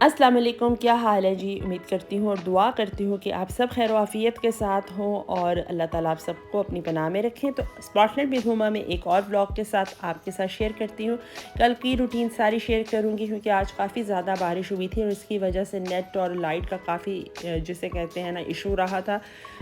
السلام علیکم، کیا حال ہے جی؟ امید کرتی ہوں اور دعا کرتی ہوں کہ آپ سب خیر و عافیت کے ساتھ ہوں اور اللہ تعالیٰ آپ سب کو اپنی پناہ میں رکھیں۔ تو اسپاٹ لائٹ بہوما میں ایک اور بلاگ کے ساتھ آپ کے ساتھ شیئر کرتی ہوں۔ کل کی روٹین ساری شیئر کروں گی کیونکہ آج کافی زیادہ بارش ہوئی تھی اور اس کی وجہ سے نیٹ اور لائٹ کا کافی جسے کہتے ہیں نا ایشو رہا تھا،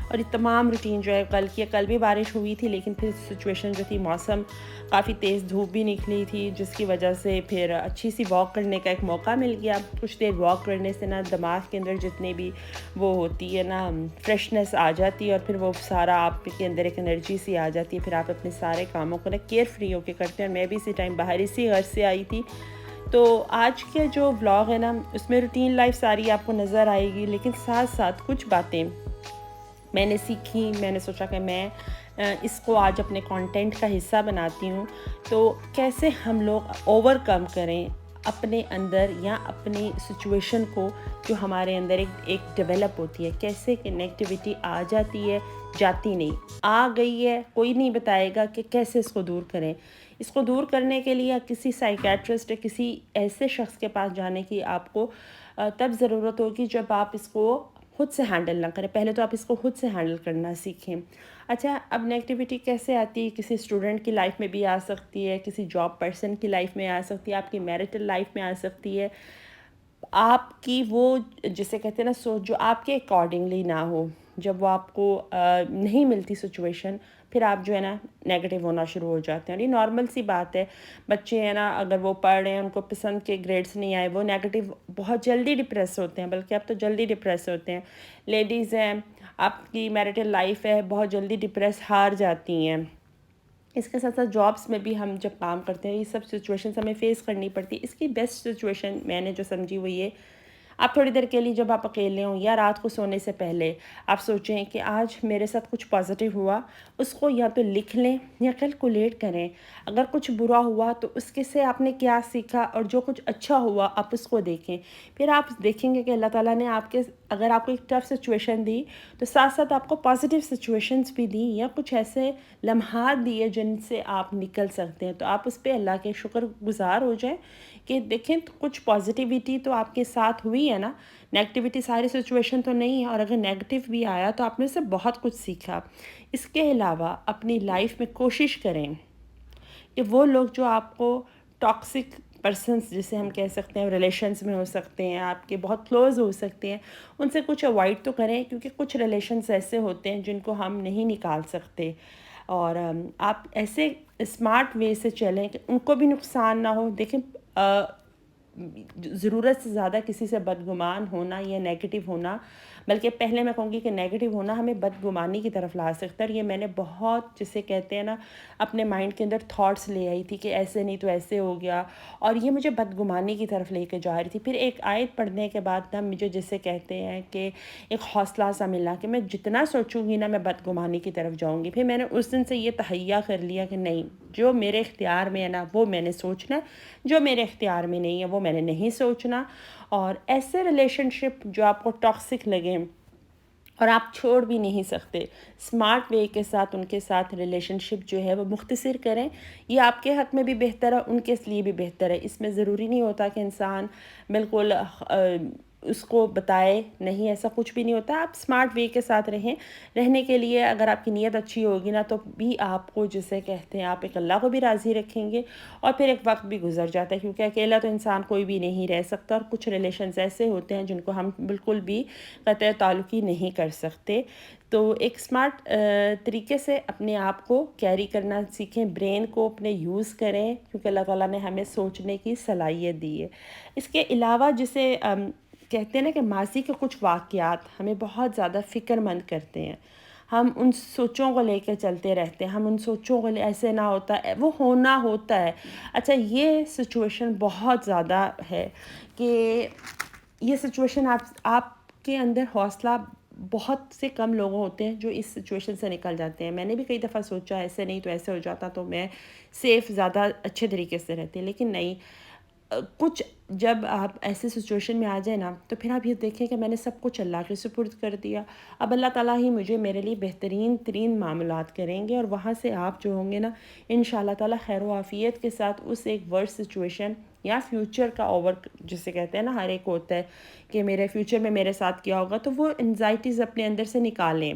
اور یہ تمام روٹین جو ہے کل بھی بارش ہوئی تھی، لیکن پھر سچویشن جو تھی، موسم کافی تیز دھوپ بھی نکلی تھی، جس کی وجہ سے پھر اچھی سی واک کرنے کا ایک موقع مل گیا۔ کچھ دیر واک کرنے سے نا دماغ کے اندر جتنے بھی وہ ہوتی ہے نا فریشنس آ جاتی ہے، اور پھر وہ سارا آپ کے اندر ایک انرجی سی آ جاتی ہے، پھر آپ اپنے سارے کاموں کو نا کیئر فری ہو کے کرتے ہیں۔ اور میں بھی اسی ٹائم باہر اسی گھر سے آئی تھی، تو آج کے جو ولاگ ہے نا اس میں روٹین لائف ساری آپ کو نظر آئے گی، لیکن ساتھ ساتھ کچھ باتیں میں نے سیکھی، میں نے سوچا کہ میں اس کو آج اپنے کانٹینٹ کا حصہ بناتی ہوں۔ تو کیسے ہم لوگ اوور کم کریں اپنے اندر یا اپنی سچویشن کو جو ہمارے اندر ایک ڈیولپ ہوتی ہے، کیسے کہ نیگیٹیوٹی آ جاتی ہے، جاتی نہیں، آ گئی ہے، کوئی نہیں بتائے گا کہ کیسے اس کو دور کریں۔ اس کو دور کرنے کے لیے کسی سائیکیٹرسٹ یا کسی ایسے شخص کے پاس جانے کی آپ کو تب ضرورت ہوگی جب آپ اس کو خود سے ہینڈل نہ کریں۔ پہلے تو آپ اس کو خود سے ہینڈل کرنا سیکھیں۔ اچھا، اب نیگیٹیوٹی کیسے آتی ہے؟ کسی اسٹوڈنٹ کی لائف میں بھی آ سکتی ہے، کسی جاب پرسن کی لائف میں آ سکتی ہے، آپ کی میرٹل لائف میں آ سکتی ہے۔ آپ کی وہ جسے کہتے ہیں نا سوچ جو آپ کے اکارڈنگلی نہ ہو، جب وہ آپ کو نہیں ملتی سچویشن، پھر آپ جو ہے نا نیگیٹیو ہونا شروع ہو جاتے ہیں۔ اور یہ نارمل سی بات ہے، بچے ہیں نا اگر وہ پڑھ رہے ہیں، ان کو پسند کے گریڈس نہیں آئے، وہ نیگیٹیو بہت جلدی ڈپریس ہوتے ہیں، بلکہ اب تو جلدی ڈپریس ہوتے ہیں۔ لیڈیز ہیں، آپ کی میرٹل لائف ہے، بہت جلدی ڈپریس ہار جاتی ہیں۔ اس کے ساتھ ساتھ جابس میں بھی ہم جب کام کرتے ہیں، یہ سب سچویشنز ہمیں فیس کرنی پڑتی ہے۔ اس کی بیسٹ سچویشن میں نے جو سمجھی وہ یہ، آپ تھوڑی دیر کے لیے جب آپ اکیلے ہوں یا رات کو سونے سے پہلے آپ سوچیں کہ آج میرے ساتھ کچھ پازیٹیو ہوا، اس کو یا تو لکھ لیں یا کیلکولیٹ کریں۔ اگر کچھ برا ہوا تو اس کے سے آپ نے کیا سیکھا، اور جو کچھ اچھا ہوا آپ اس کو دیکھیں۔ پھر آپ دیکھیں گے کہ اللہ تعالیٰ نے اگر آپ کو ایک ٹف سچویشن دی تو ساتھ ساتھ آپ کو پازیٹیو سچویشنز بھی دی، یا کچھ ایسے لمحات دیے جن سے آپ نکل سکتے ہیں۔ تو آپ اس پہ اللہ کے شکر گزار ہو جائیں کہ دیکھیں کچھ پازیٹیوٹی تو آپ کے ساتھ ہوئی ہے نا، نیگیٹیوٹی ساری سچویشن تو نہیں ہے، اور اگر نیگیٹیو بھی آیا تو آپ نے سے بہت کچھ سیکھا۔ اس کے علاوہ اپنی لائف میں کوشش کریں کہ وہ لوگ جو آپ کو ٹاکسک پرسنس جسے ہم کہہ سکتے ہیں، ریلیشنز میں ہو سکتے ہیں، آپ کے بہت کلوز ہو سکتے ہیں، ان سے کچھ اوائڈ تو کریں، کیونکہ کچھ ریلیشنز ایسے ہوتے ہیں جن کو ہم نہیں نکال سکتے۔ اور آپ ایسے اسمارٹ وے سے چلیں کہ ان کو بھی نقصان نہ ہو۔ دیکھیں، ضرورت سے زیادہ کسی سے بدگمان ہونا یا نیگیٹیو ہونا، بلکہ پہلے میں کہوں گی کہ نیگیٹیو ہونا ہمیں بدگمانی کی طرف لا سکتا ہے۔ اور یہ میں نے بہت جسے کہتے ہیں نا اپنے مائنڈ کے اندر تھاٹس لے آئی تھی کہ ایسے نہیں تو ایسے ہو گیا، اور یہ مجھے بدگمانی کی طرف لے کے جا رہی تھی۔ پھر ایک آیت پڑھنے کے بعد نا مجھے جسے کہتے ہیں کہ ایک حوصلہ سا ملا کہ میں جتنا سوچوں گی نا میں بدگمانی کی طرف جاؤں گی۔ پھر میں نے اس دن سے یہ تہیہ کر لیا کہ نہیں، جو میرے اختیار میں ہے نا وہ میں نے سوچنا ہے، جو میرے اختیار میں نہیں ہے وہ میں نے نہیں سوچنا۔ اور ایسے ریلیشن شپ جو آپ کو ٹاکسک لگیں اور آپ چھوڑ بھی نہیں سکتے، اسمارٹ وے کے ساتھ ان کے ساتھ ریلیشن شپ جو ہے وہ مختصر کریں۔ یہ آپ کے حق میں بھی بہتر ہے، ان کے لیے بھی بہتر ہے۔ اس میں ضروری نہیں ہوتا کہ انسان بالکل اس کو بتائے، نہیں، ایسا کچھ بھی نہیں ہوتا۔ آپ اسمارٹ وے کے ساتھ رہنے کے لیے اگر آپ کی نیت اچھی ہوگی نا تو بھی آپ کو جسے کہتے ہیں آپ ایک اللہ کو بھی راضی رکھیں گے، اور پھر ایک وقت بھی گزر جاتا ہے، کیونکہ اکیلا تو انسان کوئی بھی نہیں رہ سکتا، اور کچھ ریلیشنز ایسے ہوتے ہیں جن کو ہم بالکل بھی قطع تعلقی نہیں کر سکتے۔ تو ایک اسمارٹ طریقے سے اپنے آپ کو کیری کرنا سیکھیں، برین کو اپنے یوز کریں، کیونکہ اللہ تعالیٰ نے ہمیں سوچنے کی صلاحیت دی ہے۔ اس کے علاوہ جسے کہتے ہیں نا کہ ماضی کے کچھ واقعات ہمیں بہت زیادہ فکر مند کرتے ہیں، ہم ان سوچوں کو لے کے چلتے رہتے ہیں، ہم ان سوچوں کو ایسے نہ ہوتا ہے، وہ ہونا ہوتا ہے۔ اچھا، یہ سچویشن بہت زیادہ ہے کہ یہ سچویشن آپ کے اندر حوصلہ، بہت سے کم لوگ ہوتے ہیں جو اس سچویشن سے نکل جاتے ہیں۔ میں نے بھی کئی دفعہ سوچا ایسے نہیں تو ایسے ہو جاتا تو میں سیف زیادہ اچھے طریقے سے رہتی، لیکن نہیں، کچھ جب آپ ایسے سچویشن میں آ جائیں نا تو پھر آپ یہ دیکھیں کہ میں نے سب کچھ اللہ کے سپرد کر دیا، اب اللہ تعالیٰ ہی میرے لیے بہترین ترین معاملات کریں گے، اور وہاں سے آپ جو ہوں گے نا انشاءاللہ تعالیٰ خیر و عافیت کے ساتھ اس ایک ورس سچویشن یا فیوچر کا اوور جسے کہتے ہیں نا، ہر ایک ہوتا ہے کہ میرے فیوچر میں میرے ساتھ کیا ہوگا، تو وہ انزائٹیز اپنے اندر سے نکالیں،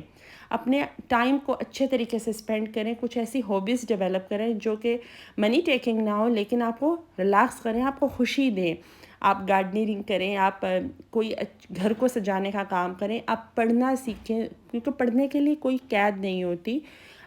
اپنے ٹائم کو اچھے طریقے سے اسپینڈ کریں، کچھ ایسی ہابیز ڈیولپ کریں جو کہ منی ٹیکنگ نہ ہو لیکن آپ کو ریلیکس کریں، آپ کو خوشی دیں. آپ گارڈننگ کریں، آپ کوئی گھر کو سجانے کا کام کریں، آپ پڑھنا سیکھیں، کیونکہ پڑھنے کے لیے کوئی قید نہیں ہوتی.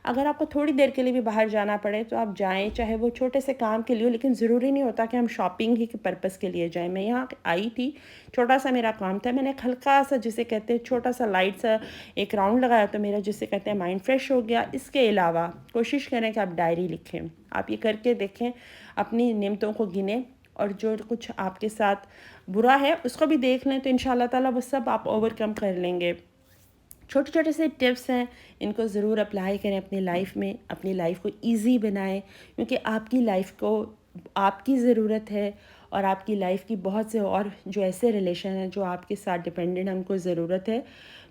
اگر آپ کو تھوڑی دیر کے لیے بھی باہر جانا پڑے تو آپ جائیں، چاہے وہ چھوٹے سے کام کے لیے ہو، لیکن ضروری نہیں ہوتا کہ ہم شاپنگ ہی کے پرپس کے لیے جائیں. میں یہاں آئی تھی، چھوٹا سا میرا کام تھا، میں نے ایک ہلکا سا جسے کہتے ہیں چھوٹا سا لائٹ سا ایک راؤنڈ لگایا تو میرا جسے کہتے ہیں مائنڈ فریش ہو گیا. اس کے علاوہ کوشش کریں کہ آپ ڈائری لکھیں، آپ یہ کر کے دیکھیں، اپنی نعمتوں کو گنیں، اور جو کچھ آپ کے ساتھ برا ہے اس کو بھی دیکھ لیں، تو ان شاء اللہ تعالیٰ وہ سب آپ اوور کم کر لیں گے. چھوٹے چھوٹے سے ٹپس ہیں، ان کو ضرور اپلائی کریں اپنی لائف میں، اپنی لائف کو ایزی بنائیں، کیونکہ آپ کی لائف کو آپ کی ضرورت ہے، اور آپ کی لائف کی بہت سے اور جو ایسے ریلیشن ہیں جو آپ کے ساتھ ڈپینڈنٹ ہیں، ان کو ضرورت ہے.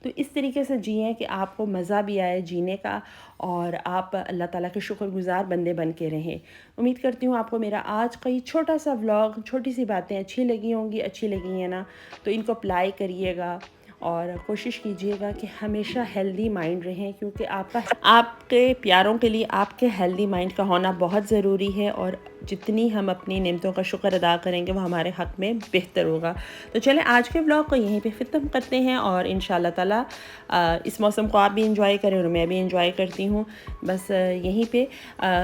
تو اس طریقے سے جئیں کہ آپ کو مزہ بھی آئے جینے کا، اور آپ اللہ تعالیٰ کے شکر گزار بندے بن کے رہیں. امید کرتی ہوں آپ کو میرا آج کا یہ چھوٹا سا ولاگ، چھوٹی سی باتیں اچھی لگی ہوں گی. اچھی لگی ہیں نا تو ان کو اپلائی کریے گا، اور کوشش کیجئے گا کہ ہمیشہ ہیلدی مائنڈ رہیں، کیونکہ آپ کے پیاروں کے لیے آپ کے ہیلدی مائنڈ کا ہونا بہت ضروری ہے، اور جتنی ہم اپنی نعمتوں کا شکر ادا کریں گے وہ ہمارے حق میں بہتر ہوگا. تو چلیں آج کے ولاگ کو یہیں پہ ختم کرتے ہیں، اور ان شاء اللہ تعالیٰ اس موسم کو آپ بھی انجوائے کریں اور میں بھی انجوائے کرتی ہوں. بس یہیں پہ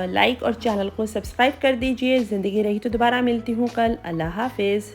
لائک اور چینل کو سبسکرائب کر دیجئے. زندگی رہی تو دوبارہ ملتی ہوں کل. اللہ حافظ.